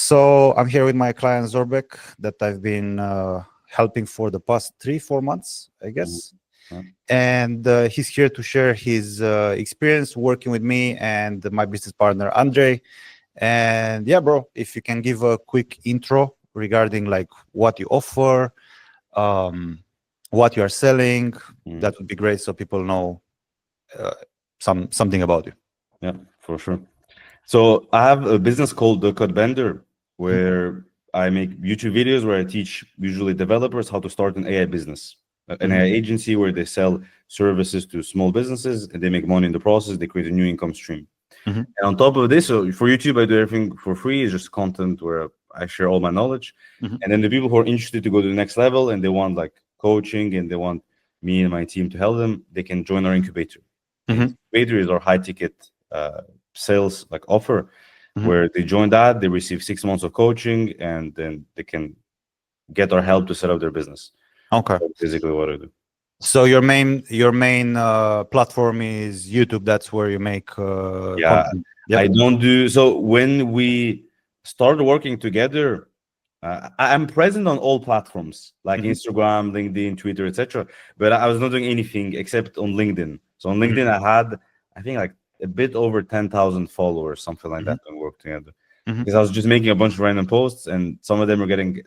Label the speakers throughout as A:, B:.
A: So I'm here with my client Zorbek that I've been helping for the past 3-4 months, I guess.
B: Yeah.
A: And he's here to share his experience working with me and my business partner Andre. And yeah, bro, if you can give a quick intro regarding like what you offer, what you are selling, that would be great, so people know something about you.
B: Yeah, for sure. So I have a business called The Code Bender, where I make YouTube videos where I teach usually developers how to start an AI business, an AI agency where they sell services to small businesses and they make money in the process. They create a new income stream. And on top of this, so for YouTube, I do everything for free. It's just content where I share all my knowledge. And then the people who are interested to go to the next level and they want like coaching and they want me and my team to help them, they can join our incubator. Incubator is our high ticket sales like offer, where they join that, they receive 6 months of coaching, and then they can get our help to set up their business.
A: Okay.
B: That's basically what I do.
A: So your main platform is YouTube. That's where you make content. Yep.
B: I don't do so. When we started working together, I'm present on all platforms like Instagram, LinkedIn, Twitter, etc. But I was not doing anything except on LinkedIn. So on LinkedIn, I had, I think, like a bit over 10,000 followers, something like that, when we worked together. Because I was just making a bunch of random posts, and some of them were getting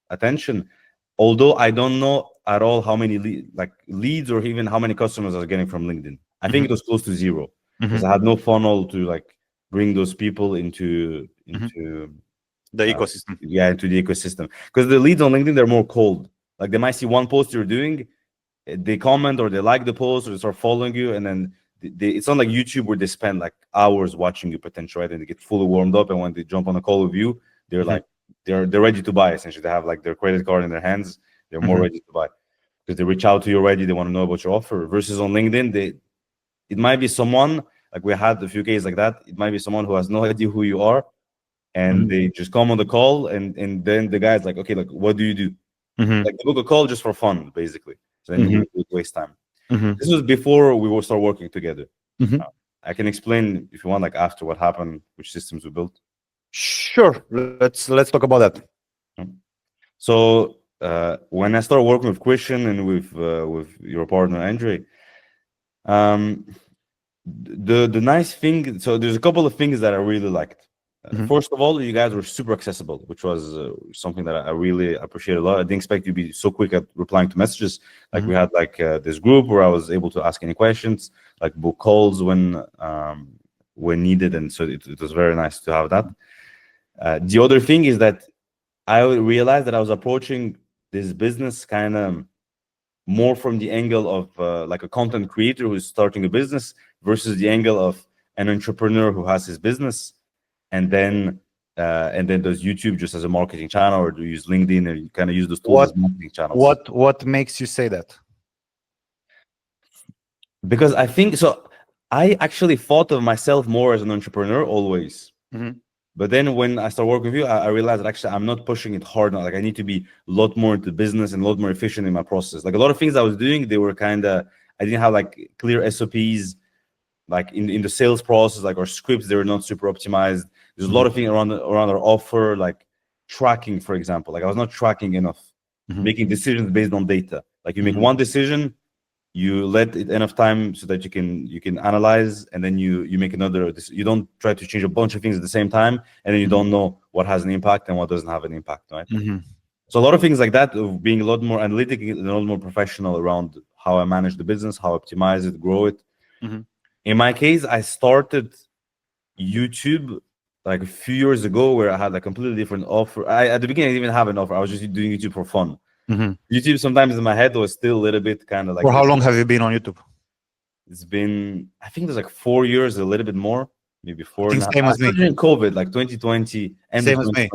B: attention. Although I don't know at all how many leads or even how many customers I was getting from LinkedIn. I think it was close to zero because I had no funnel to like bring those people into
A: the ecosystem.
B: Into the ecosystem. Because the leads on LinkedIn, they're more cold. Like they might see one post you're doing, they comment or they like the post or they start following you, and then it's not like YouTube where they spend like hours watching you potentially, right? And they get fully warmed up, and when they jump on a call with you, they're like they're ready to buy. Essentially, they have like their credit card in their hands. They're more ready to buy because they reach out to you already. They want to know about your offer. Versus on LinkedIn, it might be someone, like we had a few cases like that. It might be someone who has no idea who you are, and they just come on the call, and then the guy's like, okay, like what do you do? Like they book a call just for fun, basically. So then we would waste time. This was before we will start working together. I can explain if you want, like after what happened, which systems we built.
A: Sure. Let's talk about that.
B: So when I started working with Christian and with your partner Andre, the nice thing. So there's a couple of things that I really liked. First of all, you guys were super accessible, which was something that I really appreciate a lot. I didn't expect you to be so quick at replying to messages. Like we had like this group where I was able to ask any questions, like book calls when needed, and so it was very nice to have that. The other thing is that I realized that I was approaching this business kind of more from the angle of like a content creator who's starting a business versus the angle of an entrepreneur who has his business and then does YouTube just as a marketing channel, or do you use LinkedIn and you kind of use those tools as marketing channels?
A: What makes you say that?
B: Because I think so. I actually thought of myself more as an entrepreneur always. But then when I started working with you, I realized that actually I'm not pushing it hard now. Like I need to be a lot more into business and a lot more efficient in my process. Like a lot of things I was doing, they were kind of, I didn't have like clear SOPs, like in the sales process, like our scripts, they were not super optimized. There's a lot of things around our offer, like tracking, for example. Like I was not tracking enough, making decisions based on data. Like you make one decision, you let it enough time so that you can analyze, and then you make another. You don't try to change a bunch of things at the same time, and then you don't know what has an impact and what doesn't have an impact, right? So a lot of things like that, of being a lot more analytical and a lot more professional around how I manage the business, how I optimize it, grow it. In my case, I started YouTube like a few years ago, where I had a completely different offer. At the beginning, I didn't even have an offer. I was just doing YouTube for fun. YouTube sometimes in my head was still a little bit kind of like.
A: For how long have you been on YouTube?
B: It's been, I think there's like 4 years, a little bit more, maybe 4 and a half.
A: Same as me.
B: During COVID, like 2020.
A: Same as me.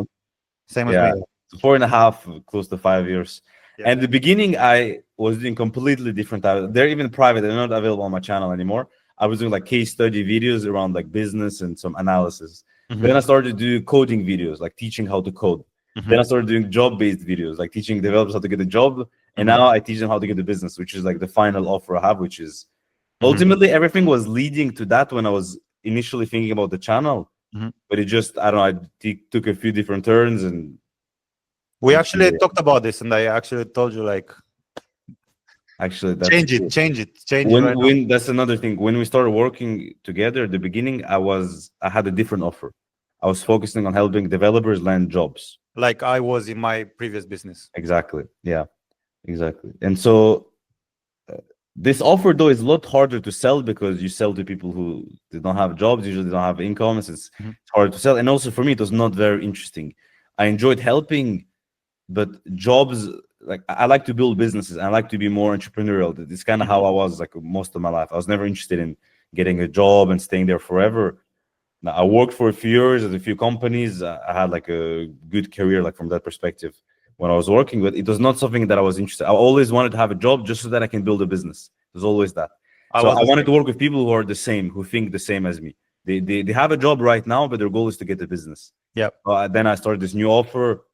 A: Same as me.
B: So 4.5, close to 5 years. And at the beginning, I was doing completely different. They're even private. They're not available on my channel anymore. I was doing like case study videos around like business and some analysis. Then I started to do coding videos, like teaching how to code. Then I started doing job-based videos, like teaching developers how to get a job. And now I teach them how to get a business, which is like the final offer I have, which is ultimately everything was leading to that when I was initially thinking about the channel. but it just, I don't know, took a few different turns, and
A: We actually talked about this, and I actually told you like,
B: actually, that's
A: change
B: true.
A: it, change it, change it right now.
B: When that's another thing. When we started working together at the beginning, I had a different offer. I was focusing on helping developers land jobs.
A: Like I was in my previous business.
B: Exactly. Yeah, exactly. And so this offer though is a lot harder to sell because you sell to people who they don't have jobs, usually don't have incomes. It's hard to sell. And also for me, it was not very interesting. I enjoyed helping, but jobs, like I like to build businesses. I like to be more entrepreneurial. It's kind of how I was like most of my life. I was never interested in getting a job and staying there forever. Now, I worked for a few years at a few companies. I had like a good career, like from that perspective when I was working, but it was not something that I was interested. I always wanted to have a job just so that I can build a business. It was always that. So I wanted to work with people who are the same, who think the same as me. They have a job right now, but their goal is to get a business.
A: Yeah.
B: Then I started this new offer.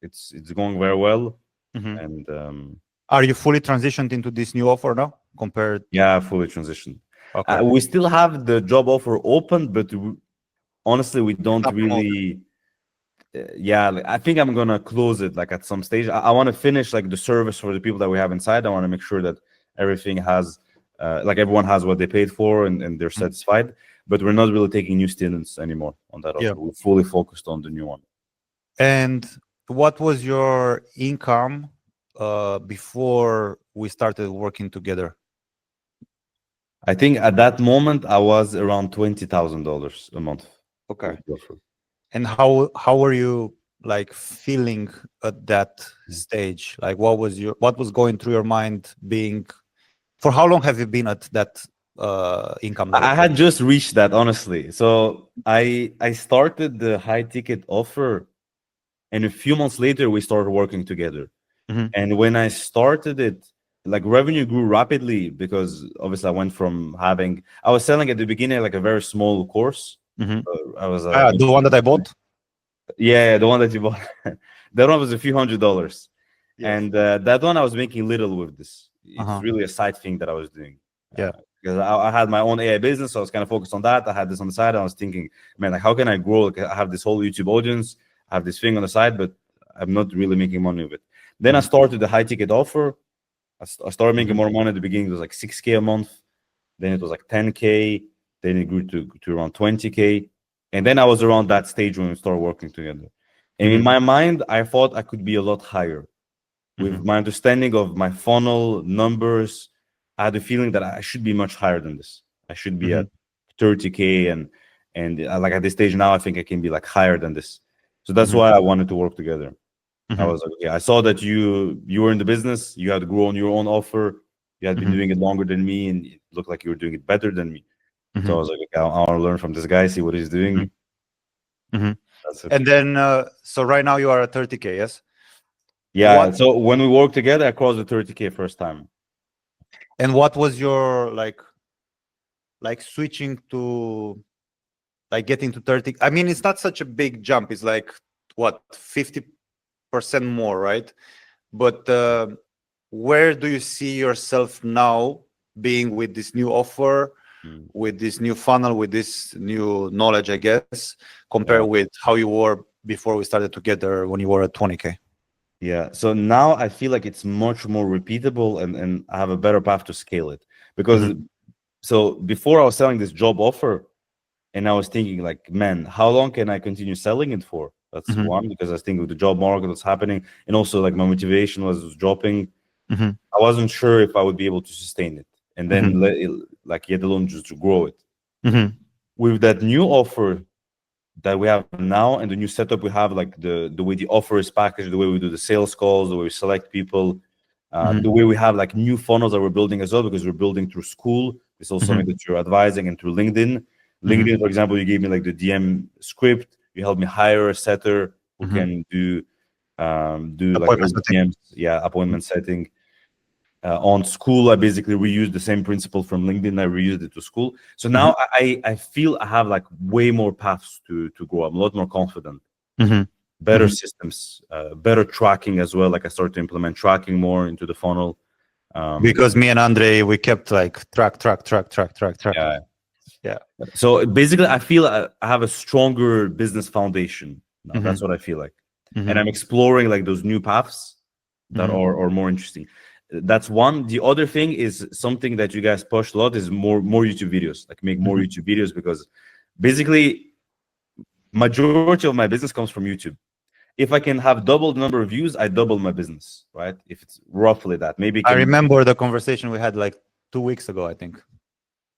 B: It's going very well.
A: And
B: And
A: are you fully transitioned into this new offer now? Compared?
B: yeah, fully transitioned.
A: Okay.
B: We still have the job offer open, but honestly, we don't
A: Not
B: really. Yeah, like, I think I'm gonna close it like at some stage. I want to finish like the service for the people that we have inside. I want to make sure that everything has, like everyone has what they paid for and they're satisfied. But we're not really taking new students anymore on that offer.
A: Yeah.
B: We're fully focused on the new one.
A: And what was your income before we started working together?
B: I think at that moment I was around $20,000 a month.
A: Okay. And how were you like feeling at that stage? Like what was going through your mind? For how long have you been at that income level?
B: I had just reached that, honestly. So I started the high ticket offer, and a few months later we started working together. And when I started it, like revenue grew rapidly because obviously I was selling at the beginning like a very small course. I was
A: the one that I bought.
B: Yeah, the one that you bought. That one was a few $100s.
A: Yes.
B: And that one I was making little with this. It's really a side thing that I was doing.
A: Yeah.
B: Because I had my own AI business, so I was kind of focused on that. I had this on the side. I was thinking, man, like how can I grow? Like, I have this whole YouTube audience, I have this thing on the side, but I'm not really making money with it. Then I started the high ticket offer. I started making more money at the beginning. It was like 6K a month. Then it was like 10K. Then it grew to around 20K. And then I was around that stage when we started working together. And in my mind, I thought I could be a lot higher. With my understanding of my funnel numbers, I had a feeling that I should be much higher than this. I should be at 30K, and like at this stage now, I think I can be like higher than this. So that's why I wanted to work together. I was like, okay, I saw that you were in the business, you had grown your own offer, you had been doing it longer than me, and it looked like you were doing it better than me. So I was like, okay, I want to learn from this guy, see what he's doing. That's it.
A: And then, so right now you are at 30K, yes?
B: Yeah. So when we worked together, I crossed the 30K first time.
A: And what was your like switching to like getting to 30? I mean, it's not such a big jump. It's like what, 50% more, right? But where do you see yourself now being with this new offer, with this new funnel, with this new knowledge, I guess, compared with how you were before we started together when you were at 20K?
B: Yeah. So now I feel like it's much more repeatable and I have a better path to scale it. Because so before I was selling this job offer and I was thinking like, man, how long can I continue selling it for? That's one, because I was thinking with the job market was happening. And also like my motivation was dropping. I wasn't sure if I would be able to sustain it. And then like yet alone just to grow it. With that new offer that we have now and the new setup we have, like the way the offer is packaged, the way we do the sales calls, the way we select people, the way we have like new funnels that we're building as well, because we're building through Skool. It's also something that you're advising, and through LinkedIn. LinkedIn, for example, you gave me like the DM script. You helped me hire a setter who can do like DMs, appointment setting. On Skool, I basically reused the same principle from LinkedIn. I reused it to Skool. So now I feel I have like way more paths to grow. I'm a lot more confident. Better systems, better tracking as well. Like I started to implement tracking more into the funnel.
A: Because me and Andre, we kept like track.
B: Yeah.
A: Yeah.
B: So basically, I feel I have a stronger business foundation now. That's what I feel like, and I'm exploring like those new paths that are more interesting. That's one. The other thing is something that you guys push a lot is more YouTube videos, like make more YouTube videos, because basically majority of my business comes from YouTube. If I can have double the number of views, I double my business, right? If it's roughly that, maybe
A: I remember the conversation we had like 2 weeks ago, I think.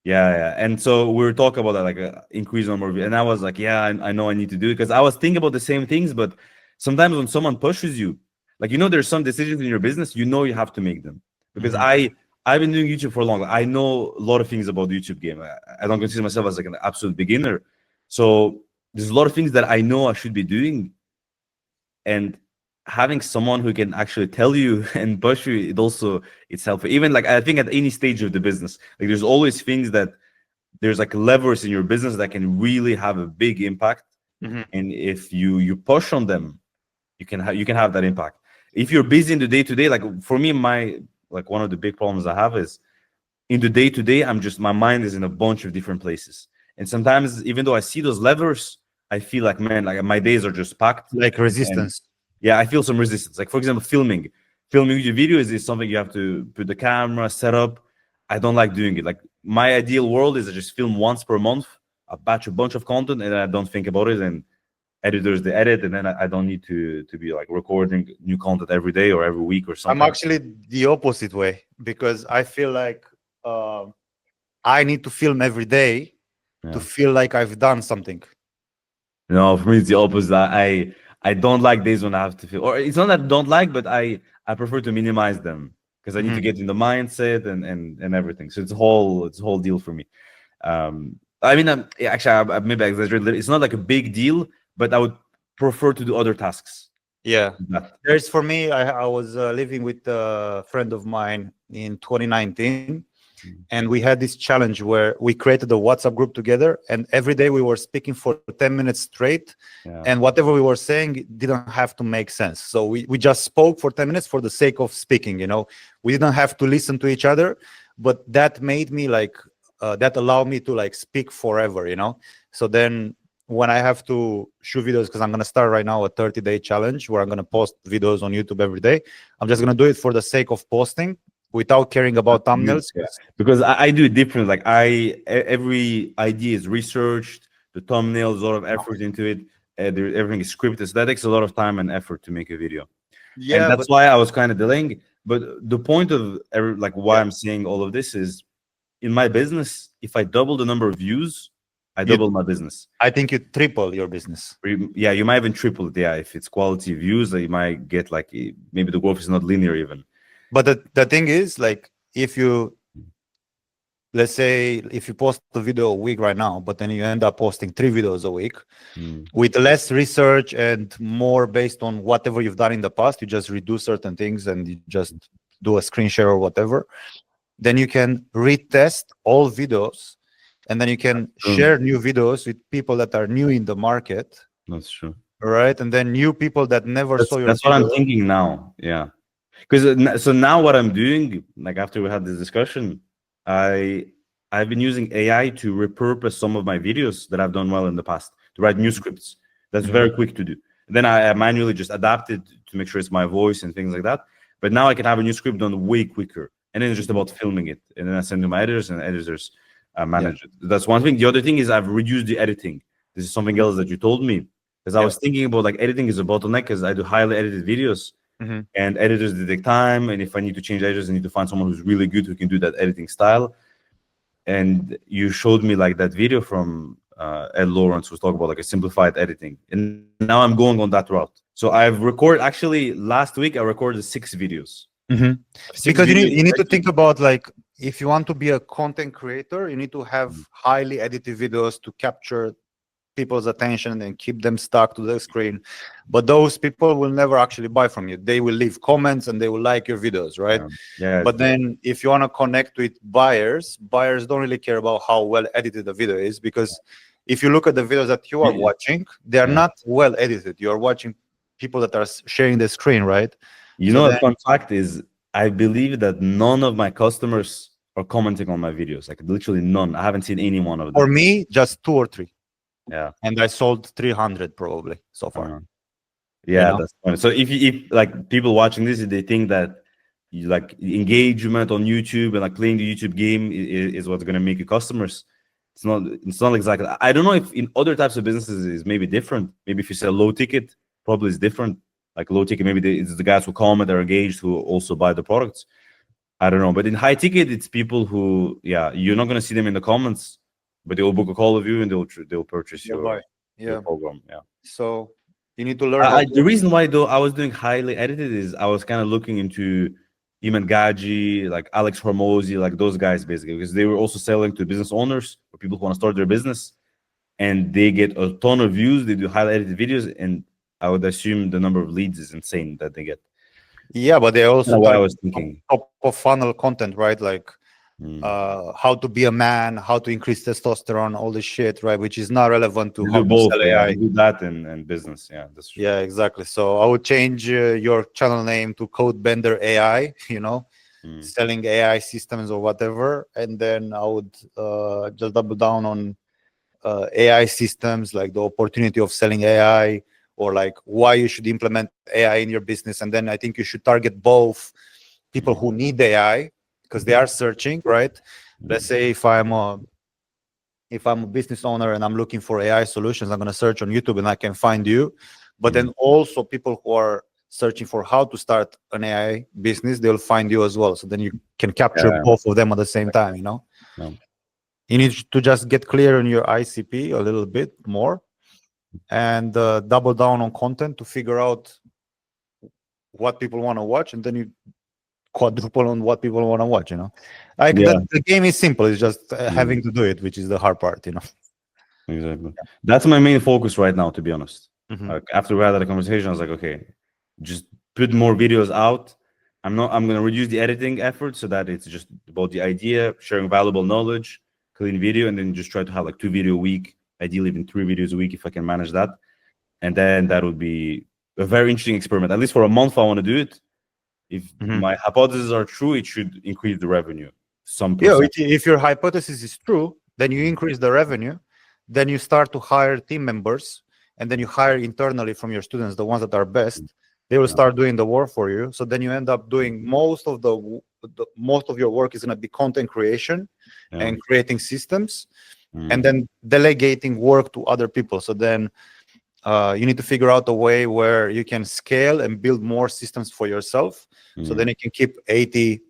B: Yeah. And so we were talking about that, like increase number of, and I was like, yeah, I know I need to do it, because I was thinking about the same things. But sometimes when someone pushes you, like, there's some decisions in your business, you have to make them. Because I've been doing YouTube for long. I know a lot of things about the YouTube game. I don't consider myself as like an absolute beginner. So there's a lot of things that I know I should be doing. And having someone who can actually tell you and push you, it's helpful. Even like, I think at any stage of the business, like there's always things that there's like levers in your business that can really have a big impact. And if you push on them, you can have that impact. If you're busy in the day-to-day, like for me, one of the big problems I have is in the day-to-day, my mind is in a bunch of different places. And sometimes even though I see those levers, I feel like, man, like my days are just packed.
A: Like resistance.
B: Yeah, I feel some resistance. Like, for example, filming YouTube videos is something you have to put the camera, set up. I don't like doing it. Like, my ideal world is to just film once per month, I batch a bunch of content, and I don't think about it. And editors, they edit, and then I don't need to be like recording new content every day or every week or something.
A: I'm actually the opposite way, because I feel like I need to film every day to feel like I've done something.
B: No, for me it's the opposite. I don't like days when I have to feel, or it's not that I don't like, but I prefer to minimize them, because I need to get in the mindset and everything. So it's a whole deal for me. I mean, actually, I maybe I exaggerate a little. It's not like a big deal, but I would prefer to do other tasks.
A: Yeah. There's, for me, I was living with a friend of mine in 2019. And we had this challenge where we created a WhatsApp group together, and every day we were speaking for 10 minutes straight. And whatever we were saying didn't have to make sense. So we just spoke for 10 minutes for the sake of speaking, we didn't have to listen to each other, but that made me like, that allowed me to like speak forever, So then when I have to shoot videos, because I'm going to start right now a 30-day challenge where I'm going to post videos on YouTube every day. I'm just going to do it for the sake of posting, without caring about thumbnails.
B: Because I do it different. Like every idea is researched, the thumbnails, a lot of effort into it. Everything is scripted. So that takes a lot of time and effort to make a video. Yeah, and that's why I was kind of delaying. But the point of why I'm saying all of this is, in my business, if I double the number of views, I double my business.
A: I think you triple your business.
B: Yeah, you might even triple it. Yeah, if it's quality views, you might get like, maybe the growth is not linear even.
A: But the thing is, like, let's say if you post a video a week right now, but then you end up posting 3 videos a week with less research and more based on whatever you've done in the past, you just redo certain things and you just do a screen share or whatever, then you can retest all videos, and then you can share new videos with people that are new in the market.
B: That's true.
A: Right? And then new people that never saw your
B: That's
A: video.
B: what I'm thinking now. Yeah. Because so now what I'm doing, like after we had this discussion, I've been using AI to repurpose some of my videos that I've done well in the past to write new scripts. That's very quick to do. Then I manually just adapt it to make sure it's my voice and things like that. But now I can have a new script done way quicker. And then it's just about filming it. And then I send to my editors, and editors manage it. That's one thing. The other thing is I've reduced the editing. This is something else that you told me. Because I was thinking about like editing is a bottleneck, because I do highly edited videos. And editors, they take time, and if I need to change editors, I need to find someone who's really good who can do that editing style. And you showed me like that video from Ed Lawrence, who's talking about like a simplified editing, and now I'm going on that route. So I've recorded, actually last week I recorded 6 videos.
A: Because you need to think about, like, if you want to be a content creator, you need to have highly edited videos to capture people's attention and keep them stuck to the screen. But those people will never actually buy from you. They will leave comments and they will like your videos, right? But then if you want to connect with buyers don't really care about how well edited the video is, because if you look at the videos that you are watching, they are not well edited. You are watching people that are sharing the screen, right?
B: A fun fact is, I believe that none of my customers are commenting on my videos. Like literally none. I haven't seen any one of them.
A: For me, just 2 or 3.
B: Yeah.
A: And I sold 300 probably so far.
B: Yeah,
A: You know?
B: that's funny. So if like people watching this, they think that like engagement on YouTube and like playing the YouTube game is what's gonna make you customers. It's not. It's not exactly. I don't know if in other types of businesses is maybe different. Maybe if you sell low ticket, probably it's different. Like low ticket, maybe it's the guys who comment, they're engaged, who also buy the products. I don't know. But in high ticket, it's people who, yeah, you're not gonna see them in the comments, but they will book a call with you and they'll purchase your program. Yeah.
A: So you need to learn how
B: The reason why though I was doing highly edited is I was kind of looking into Iman Gaji, like Alex Hormozy, like those guys basically, because they were also selling to business owners or people who want to start their business, and they get a ton of views. They do highly edited videos, and I would assume the number of leads is insane that they get.
A: Yeah, but they also
B: what I was thinking.
A: Top of funnel content, right? Like how to be a man, how to increase testosterone, all this shit, right? Which is not relevant to how to sell AI.
B: Do that in business. Yeah, that's true.
A: Yeah, exactly. So I would change your channel name to Codebender AI, you know, selling AI systems or whatever. And then I would just double down on AI systems, like the opportunity of selling AI, or like why you should implement AI in your business. And then I think you should target both people who need AI because they are searching, right? Let's say if I'm a business owner and I'm looking for AI solutions, I'm going to search on YouTube and I can find you. But then also people who are searching for how to start an AI business, they'll find you as well. So then you can capture both of them at the same time, you know?
B: Yeah.
A: You need to just get clear on your ICP a little bit more and double down on content to figure out what people want to watch, and then you quadruple on what people want to watch, you know? Like the game is simple. It's just having to do it, which is the hard part, you know?
B: Exactly. That's my main focus right now, to be honest. Like after we had that conversation, I was like, okay, just put more videos out. I'm going to reduce the editing effort so that it's just about the idea, sharing valuable knowledge, clean video, and then just try to have like 2 videos a week, ideally even 3 videos a week if I can manage that. And then that would be a very interesting experiment. At least for a month, I want to do it. If my hypotheses are true, it should increase the revenue.
A: If your hypothesis is true, then you increase the revenue. Then you start to hire team members, and then you hire internally from your students, the ones that are best. They will start doing the work for you. So then you end up doing most of your work is going to be content creation and creating systems, and then delegating work to other people. So then you need to figure out a way where you can scale and build more systems for yourself. So then you can keep 80,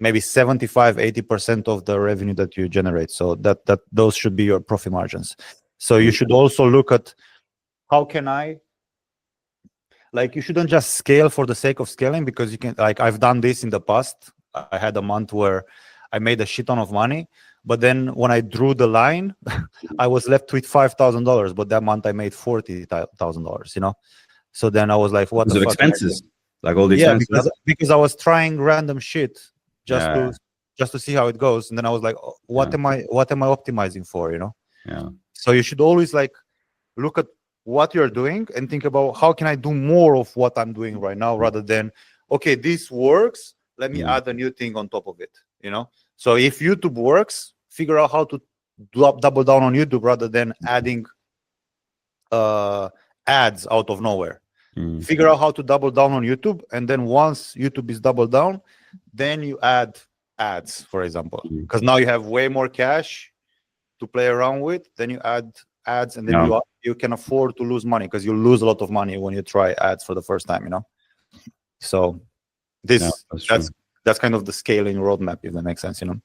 A: maybe 75, 80% of the revenue that you generate. So that those should be your profit margins. So you should also look at how can I, like, you shouldn't just scale for the sake of scaling, because you can, like, I've done this in the past. I had a month where I made a shit ton of money, but then when I drew the line, I was left with $5,000, but that month I made $40,000, you know? So then I was like, what the fuck?
B: Expenses? Like all the expenses?
A: Because I was trying random shit just to see how it goes. And then I was like, what am I optimizing for, you know?
B: Yeah.
A: So you should always like look at what you're doing and think about how can I do more of what I'm doing right now, rather than, okay, this works, let me add a new thing on top of it, you know? So if YouTube works, figure out how to double down on YouTube rather than adding ads out of nowhere. Figure out how to double down on YouTube, and then once YouTube is doubled down, then you add ads, for example, because now you have way more cash to play around with. Then you add ads, and then you can afford to lose money, because you lose a lot of money when you try ads for the first time, you know? So that's kind of the scaling roadmap, if that makes sense, you know?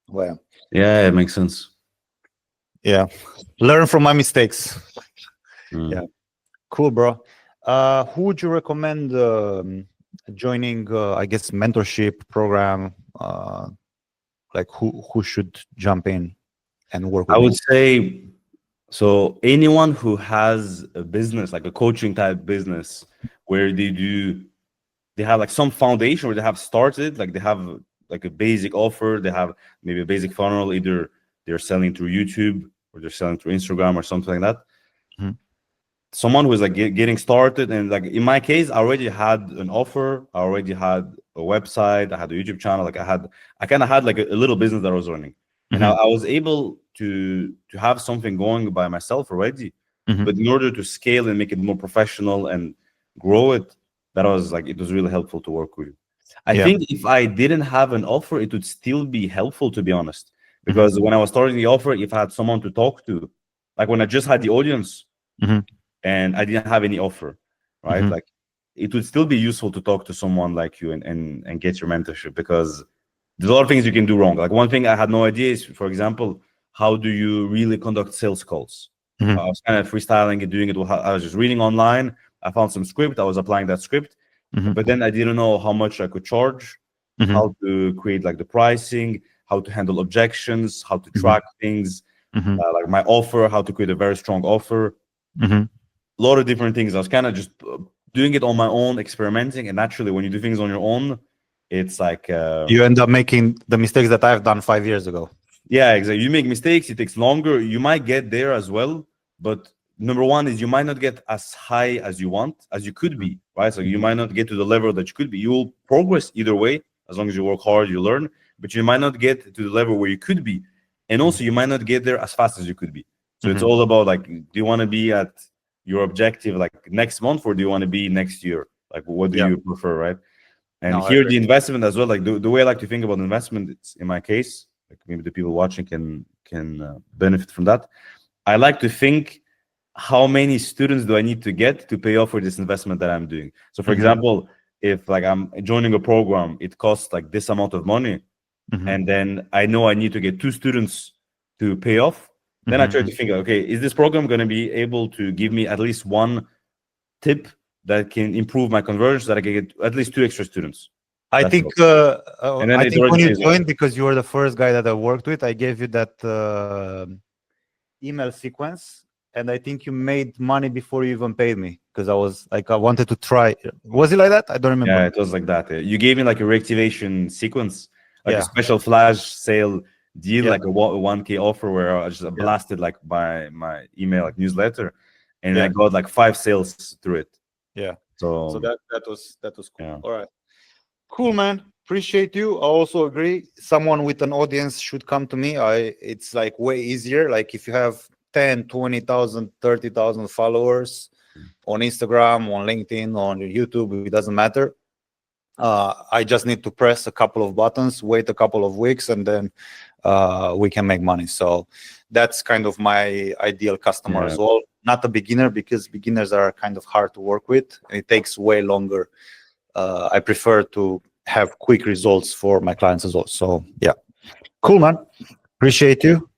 A: Well,
B: yeah, it makes sense.
A: Yeah, learn from my mistakes. Yeah, cool, bro. Who would you recommend joining? I guess mentorship program. Like who should jump in and work with?
B: I would say, so anyone who has a business, like a coaching type business, where they have like some foundation, where they have started, like they have like a basic offer, they have maybe a basic funnel, either they're selling through YouTube or they're selling through Instagram or something like that. someone who's like getting started, and like in my case, I already had an offer, I already had a website, I had a YouTube channel, like I kind of had like a little business that I was running, and I was able to have something going by myself already. But in order to scale and make it more professional and grow it, that was like, it was really helpful to work with you. I think if I didn't have an offer, it would still be helpful, to be honest, because when I was starting the offer, if I had someone to talk to, like when I just had the audience and I didn't have any offer, right? Like it would still be useful to talk to someone like you and get your mentorship, because there's a lot of things you can do wrong. Like one thing I had no idea is, for example, how do you really conduct sales calls? I was kind of freestyling and doing it. I was just reading online. I found some script. I was applying that script, but then I didn't know how much I could charge, how to create like the pricing, how to handle objections, how to track things, like my offer, how to create a very strong offer. A lot of different things. I was kind of just doing it on my own, experimenting. And naturally, when you do things on your own, it's like
A: you end up making the mistakes that I've done 5 years ago.
B: Yeah, exactly. You make mistakes, it takes longer. You might get there as well, but number one is you might not get as high as you want, as you could be, right? So you might not get to the level that you could be. You will progress either way, as long as you work hard, you learn, but you might not get to the level where you could be. And also you might not get there as fast as you could be. So it's all about like, do you want to be at your objective like next month, or do you want to be next year? Like, what do you prefer, right? And here the investment as well, like the way I like to think about investment, it's in my case, like maybe the people watching can benefit from that. I like to think, how many students do I need to get to pay off for this investment that I'm doing? So for example, if like I'm joining a program, it costs like this amount of money, and then I know I need to get 2 students to pay off, then I try to think, okay, is this program going to be able to give me at least 1 tip that can improve my conversion, so that I can get at least 2 extra students?
A: I think when you joined, because you were the first guy that I worked with, I gave you that email sequence, and I think you made money before you even paid me, because I was like, I wanted to try. Was it like that? I don't remember.
B: Yeah, it was like that. You gave me like a reactivation sequence, like a special flash sale deal, like a 1K offer, where I just blasted like my email like newsletter, and I got like 5 sales through it.
A: Yeah.
B: So
A: that was cool.
B: Yeah.
A: All right. Cool, man. Appreciate you. I also agree. Someone with an audience should come to me. It's like way easier. Like if you have 10, 20,000, 30,000 followers on Instagram, on LinkedIn, on YouTube, it doesn't matter. I just need to press a couple of buttons, wait a couple of weeks, and then we can make money. So that's kind of my ideal customer as well. Not a beginner, because beginners are kind of hard to work with. It takes way longer. I prefer to have quick results for my clients as well. So yeah, cool, man. Appreciate you.